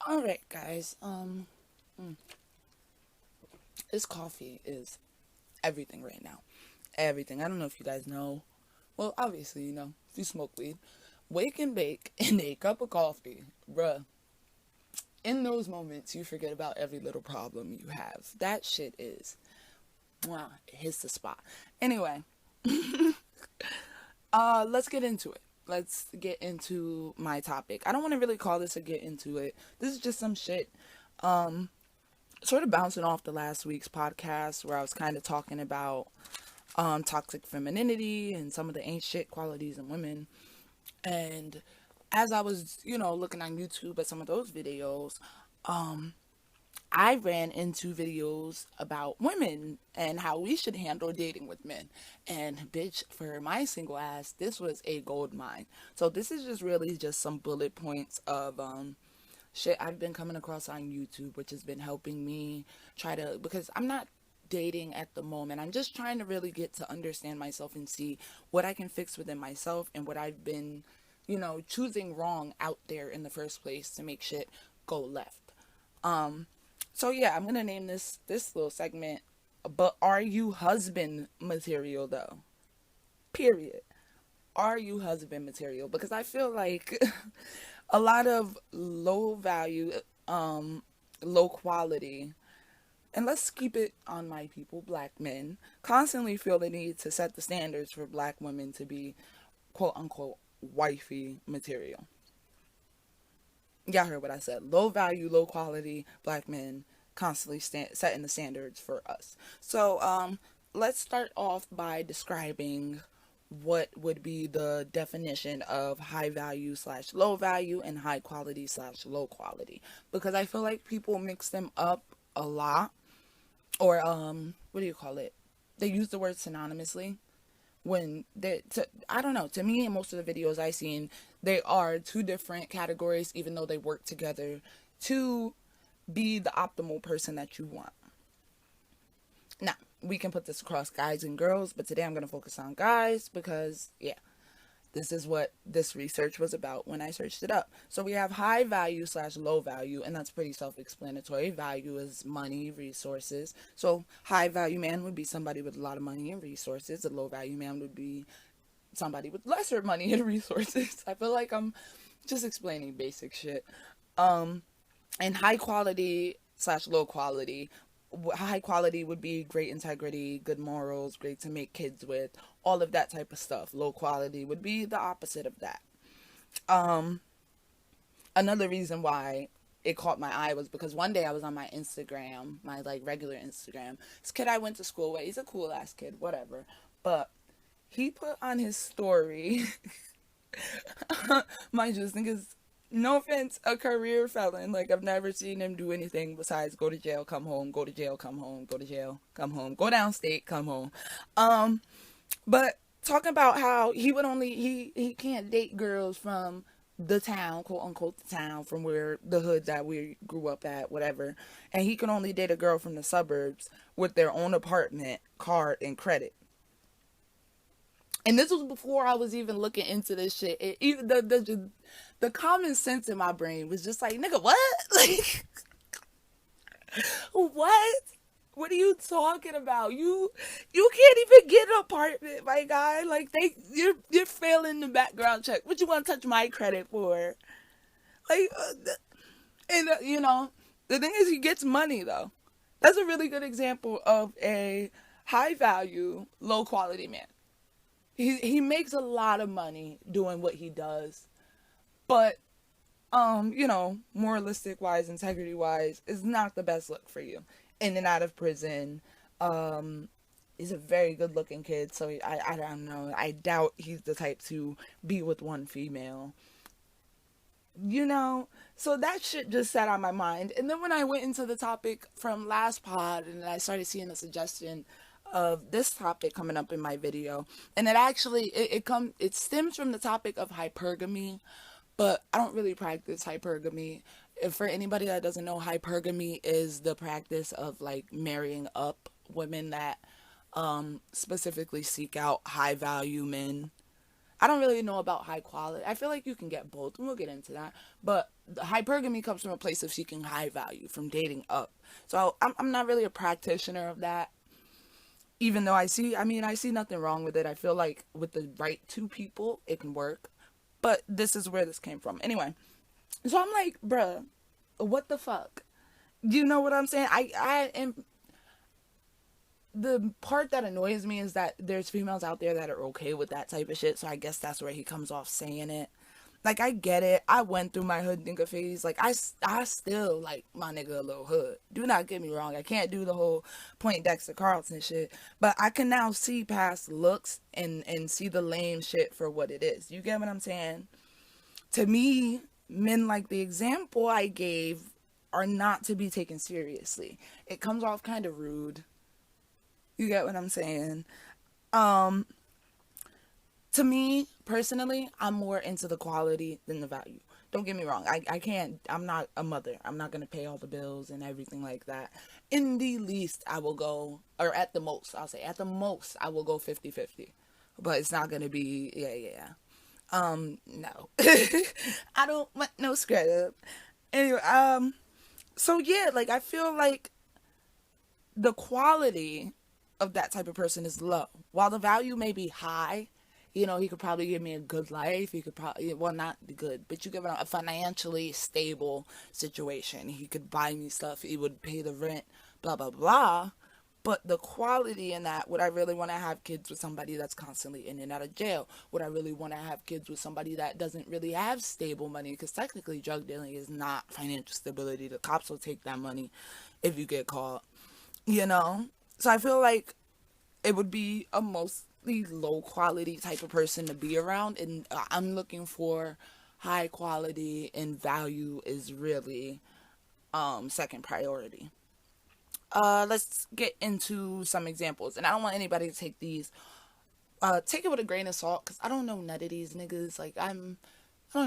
All right, guys. This coffee is everything right now. Everything. I don't know if you guys know. Well, obviously, if you smoke weed, wake and bake in a cup of coffee, bruh. In those moments, you forget about every little problem you have. That shit is, wow, it hits the spot. Anyway, let's get into it. Let's get into my topic. I don't want to really call this a get into it. This is just some shit. Sort of bouncing off the last week's podcast where I was kind of talking about toxic femininity and some of the ain't shit qualities in women. And as I was, looking on YouTube at some of those videos, I ran into videos about women and how we should handle dating with men. And bitch, for my single ass, this was a gold mine. So this is just really just some bullet points of shit I've been coming across on YouTube, which has been helping me try to, because I'm not dating at the moment. I'm just trying to really get to understand myself and see what I can fix within myself and what I've been, choosing wrong out there in the first place to make shit go left. Um, so yeah, I'm gonna name this little segment. But are you husband material though? Period. Are you husband material? Because I feel like a lot of low value, low quality, and let's keep it on my people, black men, constantly feel the need to set the standards for black women to be quote unquote wifey material. Y'all heard what I said. Low value, low quality black men constantly setting the standards for us. So, let's start off by describing what would be the definition of high value slash low value and high quality slash low quality, because I feel like people mix them up a lot, or what do you call it, they use the word synonymously when I don't know, to me in most of the videos I seen, they are two different categories even though they work together to be the optimal person that you want. Now, we can put this across guys and girls, but today I'm going to focus on guys because, yeah, this is what this research was about when I searched it up. So we have high value slash low value, and that's pretty self-explanatory. Value is money, resources. So high value man would be somebody with a lot of money and resources. A low value man would be somebody with lesser money and resources. I feel like I'm just explaining basic shit. And high quality slash low quality. High quality would be great integrity, good morals, great to make kids with, all of that type of stuff. Low quality would be the opposite of that. Um, Another reason why it caught my eye was because one day I was on my Instagram, my like regular Instagram. This kid I went to school with, he's a cool ass kid, whatever. But he put on his story, mind you, this nigga's, no offense, a career felon. Like, I've never seen him do anything besides go to jail, come home, go to jail, come home, go to jail, come home, go downstate, come home. Um, but talking about how he would only he can't date girls from the town, quote unquote the town, from where the hood that we grew up at, whatever, and he can only date a girl from the suburbs with their own apartment, car, and credit. And this was before I was even looking into this shit. Even the common sense in my brain was just like, nigga, what? Like, what? What are you talking about? You can't even get an apartment, my guy. Like, you're failing the background check. What you want to touch my credit for? Like, and the thing is, he gets money though. That's a really good example of a high value, low quality man. He makes a lot of money doing what he does, but moralistic wise, integrity wise, is not the best look for you. In and out of prison. Um, he's a very good looking kid, so I don't know. I doubt he's the type to be with one female. So that shit just sat on my mind. And then when I went into the topic from last pod and I started seeing a suggestion of this topic coming up in my video, and it stems from the topic of hypergamy, but I don't really practice hypergamy. If for anybody that doesn't know, hypergamy is the practice of like marrying up women that specifically seek out high value men. I don't really know about high quality. I feel like you can get both, and we'll get into that. But the hypergamy comes from a place of seeking high value, from dating up. So I'm not really a practitioner of that. Even though I see nothing wrong with it. I feel like with the right two people, it can work. But this is where this came from. Anyway, so I'm like, bruh, what the fuck? You know what I'm saying? I am. The part that annoys me is that there's females out there that are okay with that type of shit. So I guess that's where he comes off saying it. Like, I get it. I went through my hood nigga phase. Like, I still like my nigga a little hood. Do not get me wrong. I can't do the whole Point Dexter Carlton shit. But I can now see past looks and see the lame shit for what it is. You get what I'm saying? To me, men like the example I gave are not to be taken seriously. It comes off kind of rude. You get what I'm saying? Um, to me, personally, I'm more into the quality than the value. Don't get me wrong. I can't, I'm not a mother. I'm not going to pay all the bills and everything like that. In the least, I will go, or at the most, I'll say, at the most, I will go 50-50. But it's not going to be, yeah. No. I don't want no scrub. Anyway, so yeah, like, I feel like the quality of that type of person is low. While the value may be high, he could probably give me a good life. He could probably, well, not good, but you give him a financially stable situation. He could buy me stuff. He would pay the rent, blah, blah, blah. But the quality in that, would I really want to have kids with somebody that's constantly in and out of jail? Would I really want to have kids with somebody that doesn't really have stable money? Because technically drug dealing is not financial stability. The cops will take that money if you get caught, you know? So I feel like it would be a mostly low quality type of person to be around. And I'm looking for high quality, and value is really second priority. Let's get into some examples. And I don't want anybody to take these, take it with a grain of salt, because I don't know none of these niggas. Like, I don't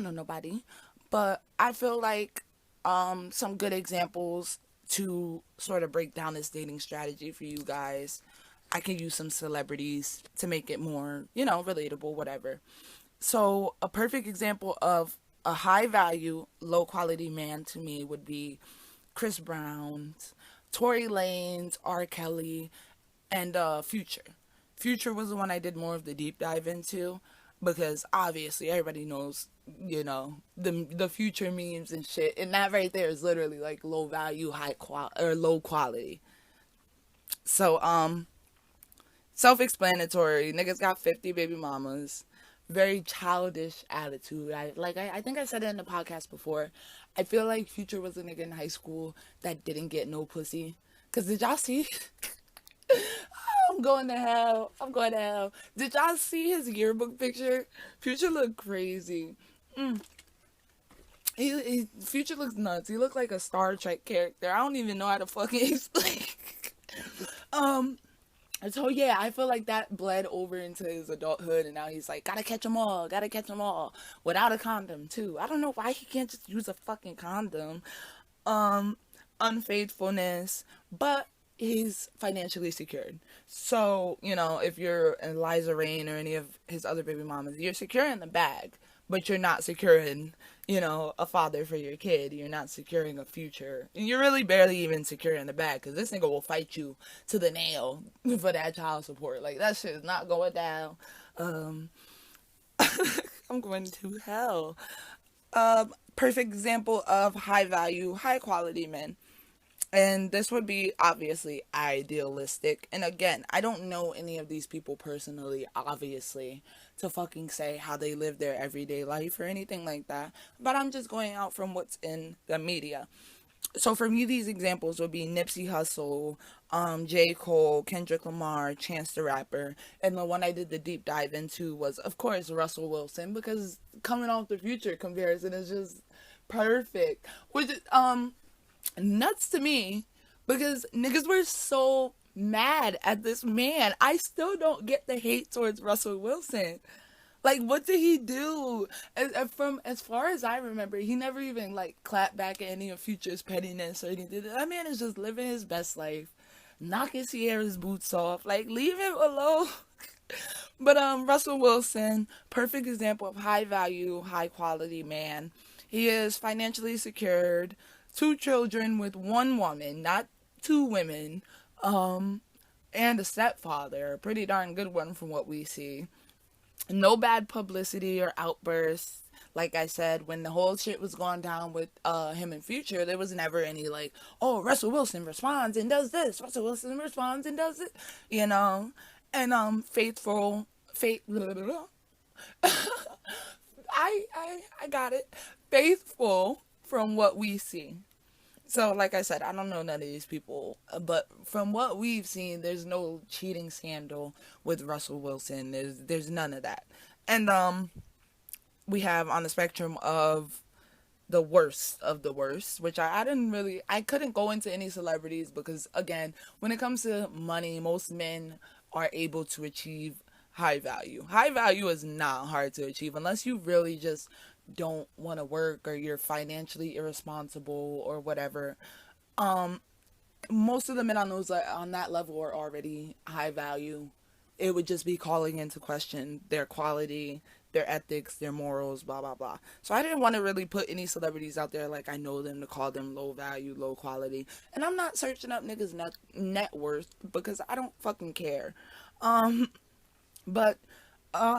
know nobody. But I feel like some good examples to sort of break down this dating strategy for you guys. I can use some celebrities to make it more, relatable, whatever. So a perfect example of a high value, low quality man to me would be Chris Brown, Tory Lanez, R. Kelly, and Future. Future was the one I did more of the deep dive into, because obviously everybody knows, the Future memes and shit, and that right there is literally like low value, high quality, or low quality. So self-explanatory. Niggas got 50 baby mamas. Very childish attitude. I think I said it in the podcast before. I feel like Future was a nigga in high school that didn't get no pussy. Cause did y'all see? I'm going to hell. I'm going to hell. Did y'all see his yearbook picture? Future looked crazy. Future looks nuts. He looked like a Star Trek character. I don't even know how to fucking explain. So yeah, I feel like that bled over into his adulthood, and now he's like, gotta catch them all, without a condom too. I don't know why he can't just use a fucking condom. Unfaithfulness, but he's financially secured. So, if you're Eliza Rain or any of his other baby mamas, you're secure in the bag, but you're not securing, a father for your kid. You're not securing a future. And you're really barely even secure in the bag, because this nigga will fight you to the nail for that child support. Like, that shit is not going down. I'm going to hell. Perfect example of high value, high quality men. And this would be obviously idealistic. And again, I don't know any of these people personally, obviously, to fucking say how they live their everyday life or anything like that. But I'm just going out from what's in the media. So for me, these examples would be Nipsey Hussle, J. Cole, Kendrick Lamar, Chance the Rapper. And the one I did the deep dive into was, of course, Russell Wilson, because coming off the Future comparison is just perfect. Which is, nuts to me, because niggas were so mad at this man. I still don't get the hate towards Russell Wilson. Like, what did he do? From as far as I remember, he never even like clapped back at any of Future's pettiness or anything. That man is just living his best life, knocking Sierra's boots off. Like, leave him alone. But Russell Wilson, perfect example of high value, high quality man. He is financially secured, two children with one woman, not two women, um, and a stepfather, a pretty darn good one from what we see. No bad publicity or outbursts. Like I said, when the whole shit was going down with him in Future, there was never any like, oh, Russell Wilson responds and does this. Russell Wilson responds and does it, you know. And faith. Blah, blah, blah. I got it. Faithful from what we see. So, like I said, I don't know none of these people, but from what we've seen, there's no cheating scandal with Russell Wilson. There's none of that. And we have on the spectrum of the worst of the worst, which I didn't really, I couldn't go into any celebrities because, again, when it comes to money, most men are able to achieve high value. High value is not hard to achieve unless you really just don't want to work or you're financially irresponsible or whatever. Most of the men on those on that level are already high value. It would just be calling into question their quality, their ethics, their morals, blah blah blah. So I didn't want to really put any celebrities out there like I know them to call them low value, low quality. And I'm not searching up niggas net worth because I don't fucking care. But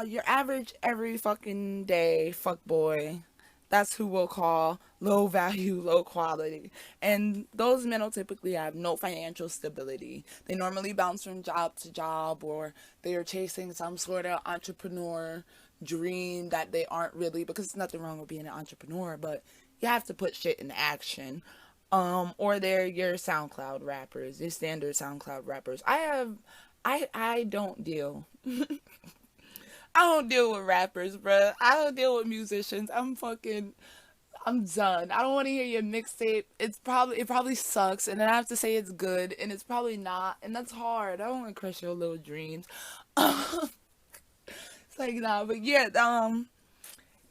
your average every fucking day fuck boy, that's who we'll call low value, low quality. And those men will typically have no financial stability. They normally bounce from job to job or they are chasing some sort of entrepreneur dream that they aren't really, because there's nothing wrong with being an entrepreneur, but you have to put shit in action. Or they're your SoundCloud rappers, your standard SoundCloud rappers. I don't deal. I don't deal with rappers, bruh. I don't deal with musicians. I'm done. I don't want to hear your mixtape. It probably sucks, and then I have to say it's good, and it's probably not, and that's hard. I don't want to crush your little dreams. It's like nah, but yeah,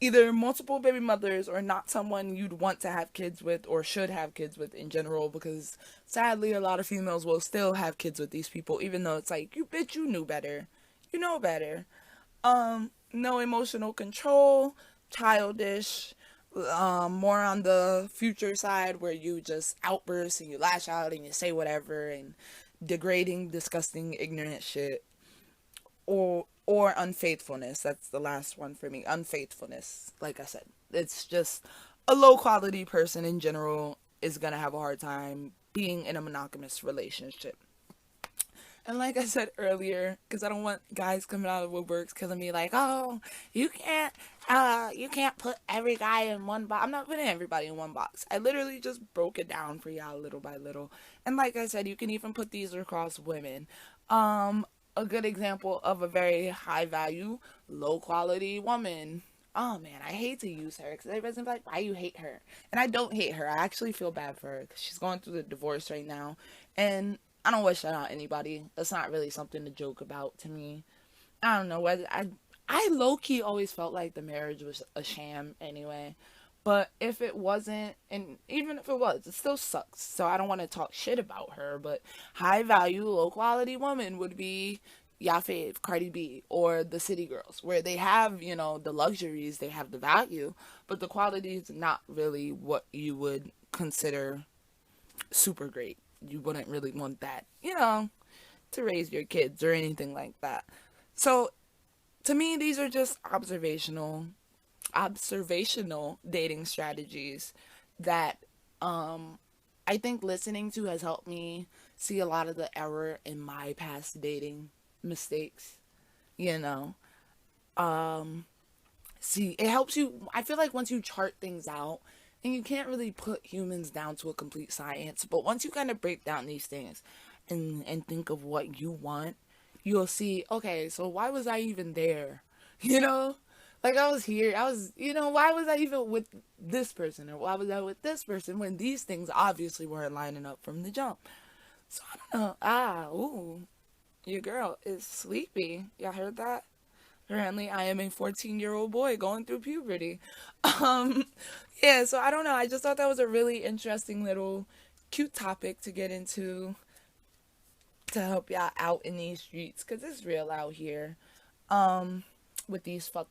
either multiple baby mothers or not someone you'd want to have kids with or should have kids with in general, because sadly a lot of females will still have kids with these people, even though it's like you bitch, you knew better, you know better. No emotional control, childish, more on the Future side where you just outburst and you lash out and you say whatever and degrading, disgusting, ignorant shit. Or unfaithfulness. That's the last one for me. Unfaithfulness. Like I said, it's just a low quality person in general is gonna have a hard time being in a monogamous relationship. And like I said earlier, because I don't want guys coming out of woodworks killing me like, oh, you can't put every guy in one box. I'm not putting everybody in one box. I literally just broke it down for y'all little by little. And like I said, you can even put these across women. A good example of a very high value, low quality woman. Oh man, I hate to use her because everybody's gonna be like, why you hate her? And I don't hate her. I actually feel bad for her because she's going through the divorce right now. And I don't wish that on anybody. That's not really something to joke about to me. I don't know whether I low key always felt like the marriage was a sham anyway. But if it wasn't, and even if it was, it still sucks. So I don't want to talk shit about her. But high value, low quality woman would be Yafave, Cardi B, or the City Girls, where they have, the luxuries, they have the value, but the quality is not really what you would consider super great. You wouldn't really want that, to raise your kids or anything like that. So to me, these are just observational dating strategies that I think listening to has helped me see a lot of the error in my past dating mistakes. You know, see, it helps you. I feel like once you chart things out, and you can't really put humans down to a complete science, but once you kind of break down these things and think of what you want, you'll see, okay, so why was I even there? You know? Like I was here, why was I even with this person or why was I with this person when these things obviously weren't lining up from the jump? So I don't know. Ooh, your girl is sleepy. Y'all heard that? Apparently, I am a 14-year-old boy going through puberty. Um, yeah, so I don't know. I just thought that was a really interesting little cute topic to get into to help y'all out in these streets because it's real out here. with these fuck